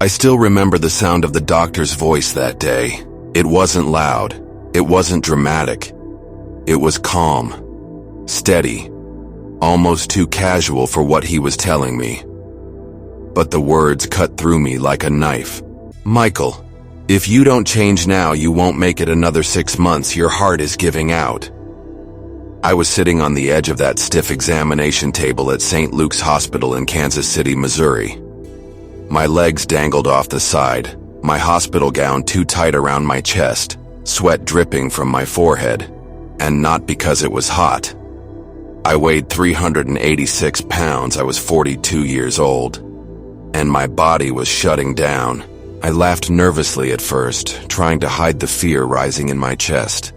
I still remember the sound of the doctor's voice that day. It wasn't loud. It wasn't dramatic. It was calm, steady, almost too casual for what he was telling me. But the words cut through me like a knife. "Michael, if you don't change now, you won't make it another 6 months. Your heart is giving out." I was sitting on the edge of that stiff examination table at St. Luke's Hospital in Kansas City, Missouri. My legs dangled off the side, my hospital gown too tight around my chest, sweat dripping from my forehead, and not because it was hot. I weighed 386 pounds, I was 42 years old, and my body was shutting down. I laughed nervously at first, trying to hide the fear rising in my chest.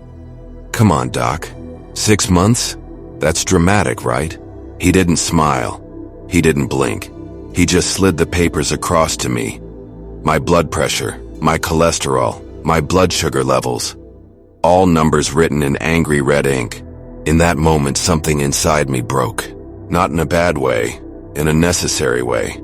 "Come on, Doc. 6 months? That's dramatic, right?" He didn't smile. He didn't blink. He just slid the papers across to me. My blood pressure, my cholesterol, my blood sugar levels. All numbers written in angry red ink. In that moment, something inside me broke. Not in a bad way, in a necessary way.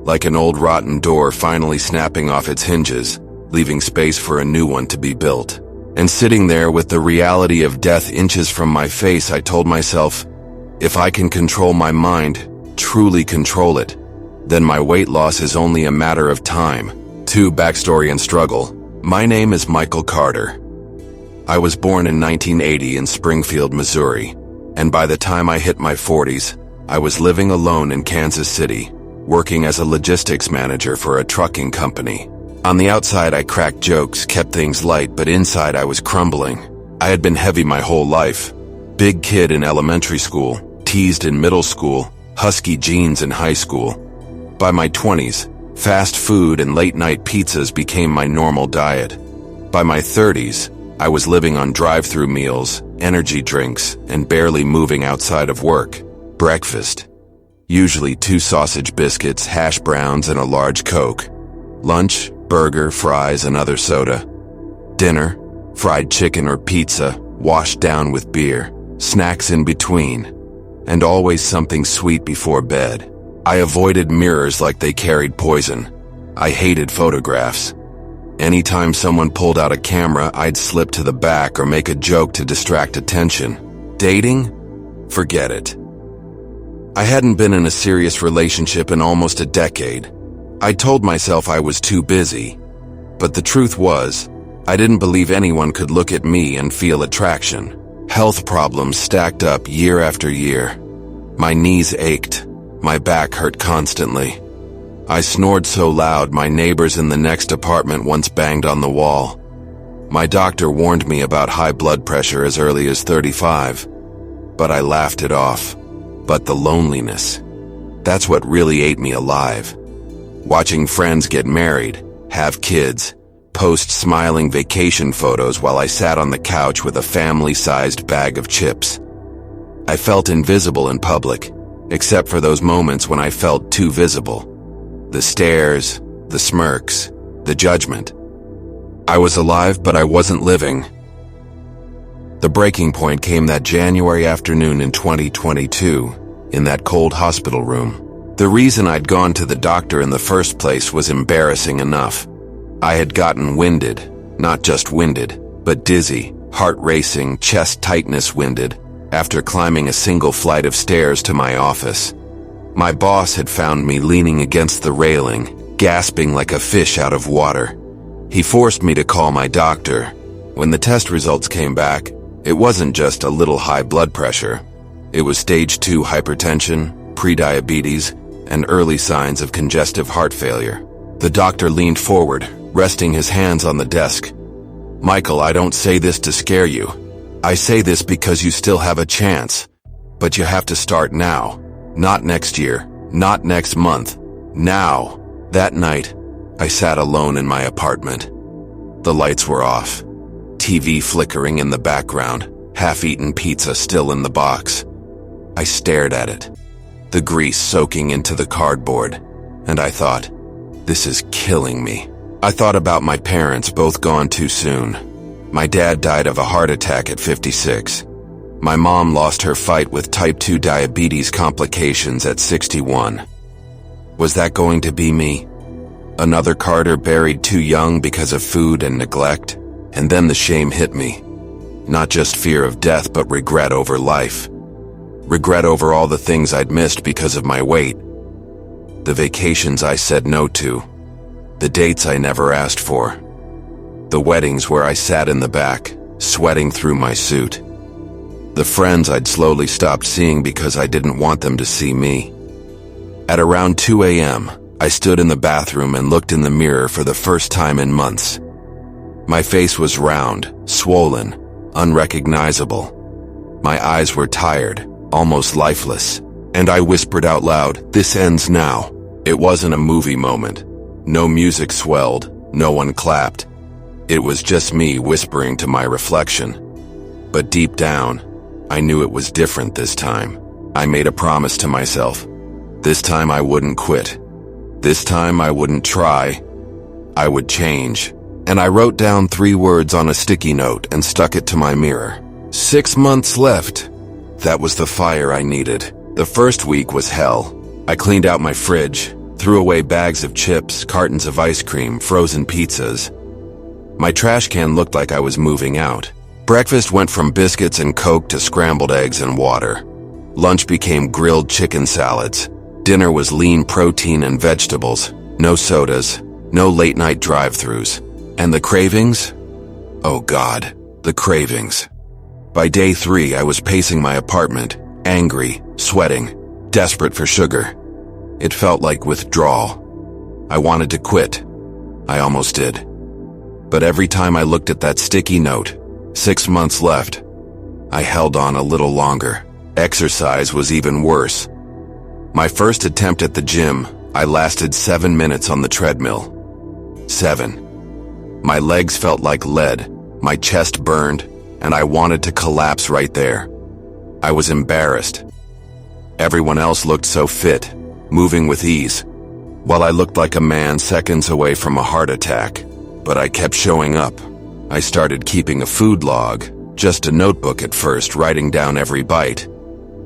Like an old rotten door finally snapping off its hinges, leaving space for a new one to be built. And sitting there with the reality of death inches from my face, I told myself, if I can control my mind, truly control it, then my weight loss is only a matter of time. Backstory and struggle. My name is Michael Carter. I was born in 1980 in Springfield, Missouri, and by the time I hit my 40s, I was living alone in Kansas City, working as a logistics manager for a trucking company. On the outside, I cracked jokes, kept things light, but inside I was crumbling. I had been heavy my whole life. Big kid in elementary school, teased in middle school, husky jeans in high school. By my 20s, fast food and late-night pizzas became my normal diet. By my 30s, I was living on drive-through meals, energy drinks, and barely moving outside of work. Breakfast. Usually 2 sausage biscuits, hash browns, and a large Coke. Lunch, burger, fries, and other soda. Dinner, fried chicken or pizza, washed down with beer. Snacks in between. And always something sweet before bed. I avoided mirrors like they carried poison. I hated photographs. Anytime someone pulled out a camera, I'd slip to the back or make a joke to distract attention. Dating? Forget it. I hadn't been in a serious relationship in almost a decade. I told myself I was too busy. But the truth was, I didn't believe anyone could look at me and feel attraction. Health problems stacked up year after year. My knees ached. My back hurt constantly. I snored so loud my neighbors in the next apartment once banged on the wall. My doctor warned me about high blood pressure as early as 35, but I laughed it off. But the loneliness, that's what really ate me alive. Watching friends get married, have kids, post smiling vacation photos while I sat on the couch with a family-sized bag of chips. I felt invisible in public. Except for those moments when I felt too visible. The stares, the smirks, the judgment. I was alive, but I wasn't living. The breaking point came that January afternoon in 2022, in that cold hospital room. The reason I'd gone to the doctor in the first place was embarrassing enough. I had gotten winded, not just winded, but dizzy, heart racing, chest tightness winded, after climbing a single flight of stairs to my office. My boss had found me leaning against the railing, gasping like a fish out of water. He forced me to call my doctor. When the test results came back, it wasn't just a little high blood pressure. It was stage 2 hypertension, prediabetes, and early signs of congestive heart failure. The doctor leaned forward, resting his hands on the desk. "Michael, I don't say this to scare you. I say this because you still have a chance, but you have to start now. Not next year, not next month, now." That night, I sat alone in my apartment. The lights were off, TV flickering in the background, half-eaten pizza still in the box. I stared at it, the grease soaking into the cardboard, and I thought, this is killing me. I thought about my parents, both gone too soon. My dad died of a heart attack at 56. My mom lost her fight with type 2 diabetes complications at 61. Was that going to be me? Another Carter buried too young because of food and neglect. And then the shame hit me. Not just fear of death, but regret over life. Regret over all the things I'd missed because of my weight. The vacations I said no to. The dates I never asked for. The weddings where I sat in the back, sweating through my suit. The friends I'd slowly stopped seeing because I didn't want them to see me. At around 2 a.m., I stood in the bathroom and looked in the mirror for the first time in months. My face was round, swollen, unrecognizable. My eyes were tired, almost lifeless, and I whispered out loud, "This ends now." It wasn't a movie moment. No music swelled, no one clapped. It was just me whispering to my reflection. But deep down, I knew it was different this time. I made a promise to myself. This time I wouldn't quit. This time I wouldn't try. I would change. And I wrote down 3 words on a sticky note and stuck it to my mirror. 6 months left. That was the fire I needed. The first week was hell. I cleaned out my fridge, threw away bags of chips, cartons of ice cream, frozen pizzas. My trash can looked like I was moving out. Breakfast went from biscuits and Coke to scrambled eggs and water. Lunch became grilled chicken salads. Dinner was lean protein and vegetables. No sodas, no late-night drive-thrus. And the cravings? Oh God, the cravings. By day 3, I was pacing my apartment, angry, sweating, desperate for sugar. It felt like withdrawal. I wanted to quit. I almost did. But every time I looked at that sticky note, 6 months left, I held on a little longer. Exercise was even worse. My first attempt at the gym, I lasted 7 minutes on the treadmill. 7. My legs felt like lead, my chest burned, and I wanted to collapse right there. I was embarrassed. Everyone else looked so fit, moving with ease, while I looked like a man seconds away from a heart attack. But I kept showing up. I started keeping a food log, just a notebook at first, writing down every bite.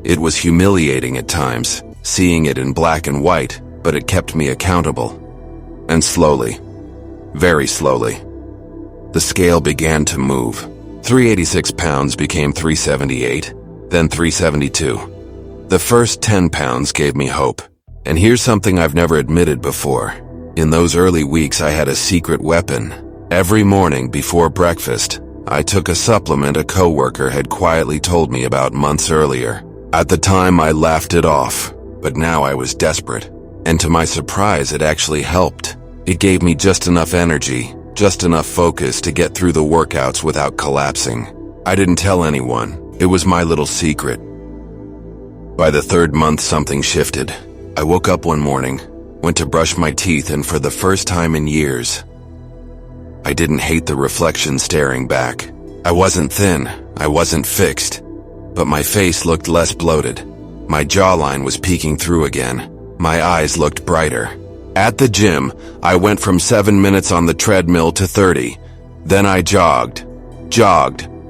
It was humiliating at times, seeing it in black and white, but it kept me accountable. And slowly, very slowly, the scale began to move. 386 pounds became 378, then 372. The first 10 pounds gave me hope. And here's something I've never admitted before. In those early weeks, I had a secret weapon. Every morning before breakfast, I took a supplement a coworker had quietly told me about months earlier. At the time, I laughed it off, but now I was desperate. And to my surprise, it actually helped. It gave me just enough energy, just enough focus to get through the workouts without collapsing. I didn't tell anyone. It was my little secret. By the 3rd month, something shifted. I woke up one morning, went to brush my teeth, and for the first time in years, I didn't hate the reflection staring back. I wasn't thin, I wasn't fixed, but my face looked less bloated. My jawline was peeking through again. My eyes looked brighter. At the gym, I went from 7 minutes on the treadmill to 30. Then I jogged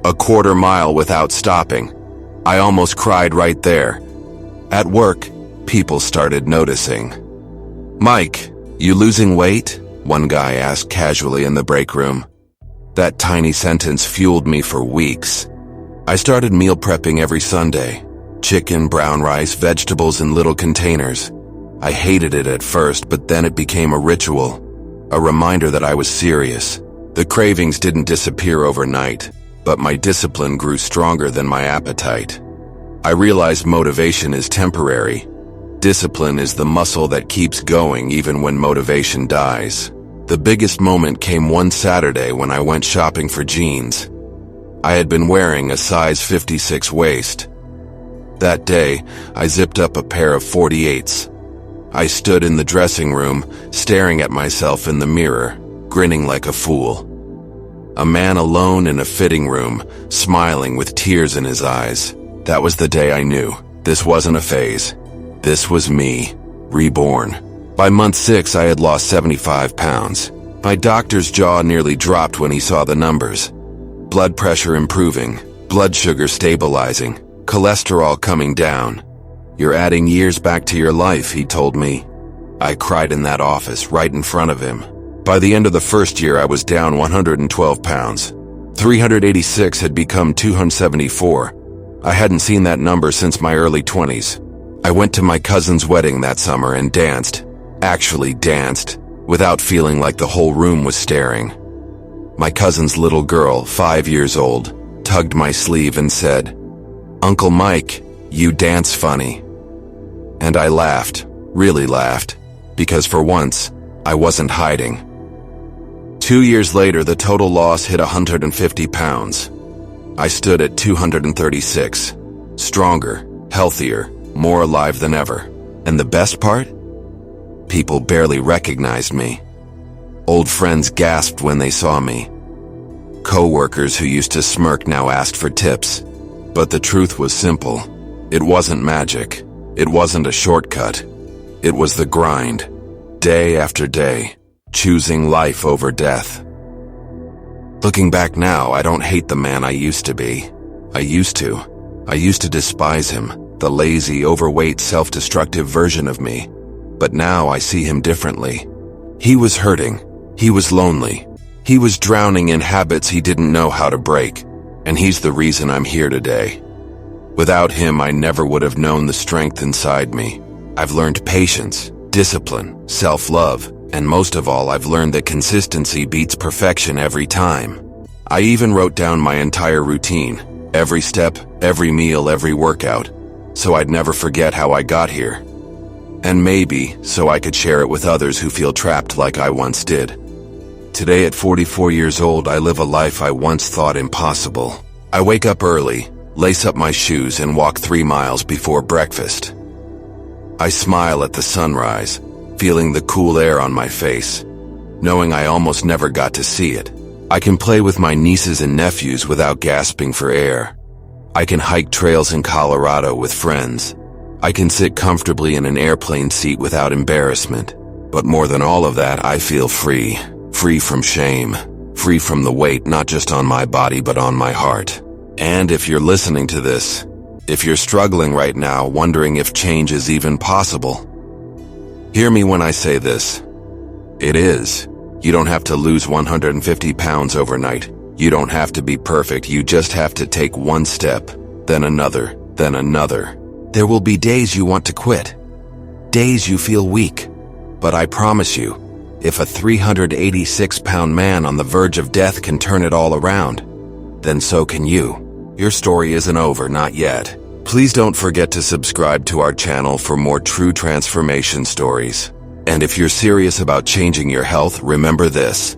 a quarter mile without stopping. I almost cried right there. At work, people started noticing. "Mike, you losing weight?" one guy asked casually in the break room. That tiny sentence fueled me for weeks. I started meal prepping every Sunday. Chicken, brown rice, vegetables in little containers. I hated it at first, but then it became a ritual, a reminder that I was serious. The cravings didn't disappear overnight, but my discipline grew stronger than my appetite. I realized motivation is temporary. Discipline is the muscle that keeps going even when motivation dies. The biggest moment came one Saturday when I went shopping for jeans. I had been wearing a size 56 waist. That day, I zipped up a pair of 48s. I stood in the dressing room, staring at myself in the mirror, grinning like a fool. A man alone in a fitting room, smiling with tears in his eyes. That was the day I knew. This wasn't a phase. This was me, reborn. By month 6, I had lost 75 pounds. My doctor's jaw nearly dropped when he saw the numbers. Blood pressure improving, blood sugar stabilizing, cholesterol coming down. "You're adding years back to your life," he told me. I cried in that office right in front of him. By the end of the first year, I was down 112 pounds. 386 had become 274. I hadn't seen that number since my early 20s. I went to my cousin's wedding that summer and danced, actually danced, without feeling like the whole room was staring. My cousin's little girl, 5 years old, tugged my sleeve and said, "Uncle Mike, you dance funny." And I laughed, really laughed, because for once, I wasn't hiding. 2 years later, the total loss hit 150 pounds. I stood at 236, stronger, healthier, more alive than ever. And the best part? People barely recognized me. Old friends gasped when they saw me. Co-workers who used to smirk now asked for tips. But the truth was simple. It wasn't magic. It wasn't a shortcut. It was the grind, day after day, choosing life over death. Looking back now, I don't hate the man I used to be. I used to despise him, the lazy, overweight, self-destructive version of me. But now I see him differently. He was hurting. He was lonely. He was drowning in habits he didn't know how to break. And he's the reason I'm here today. Without him, I never would have known the strength inside me. I've learned patience, discipline, self-love, and most of all, I've learned that consistency beats perfection every time. I even wrote down my entire routine, every step, every meal, every workout, so I'd never forget how I got here. And maybe so I could share it with others who feel trapped like I once did. Today at 44 years old, I live a life I once thought impossible. I wake up early, lace up my shoes, and walk 3 miles before breakfast. I smile at the sunrise, feeling the cool air on my face, knowing I almost never got to see it. I can play with my nieces and nephews without gasping for air. I can hike trails in Colorado with friends. I can sit comfortably in an airplane seat without embarrassment. But more than all of that, I feel free. Free from shame. Free from the weight not just on my body but on my heart. And if you're listening to this, if you're struggling right now, wondering if change is even possible, hear me when I say this. It is. You don't have to lose 150 pounds overnight. You don't have to be perfect. You just have to take one step, then another, then another. There will be days you want to quit. Days you feel weak. But I promise you, if a 386-pound man on the verge of death can turn it all around, then so can you. Your story isn't over, not yet. Please don't forget to subscribe to our channel for more true transformation stories. And if you're serious about changing your health, remember this.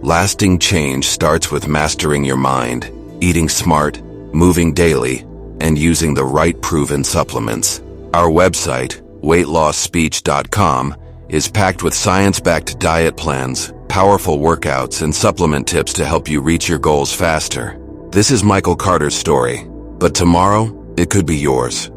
Lasting change starts with mastering your mind, eating smart, moving daily, and using the right proven supplements. Our website, weightlossspeech.com, is packed with science-backed diet plans, powerful workouts, and supplement tips to help you reach your goals faster. This is Michael Carter's story, but tomorrow, it could be yours.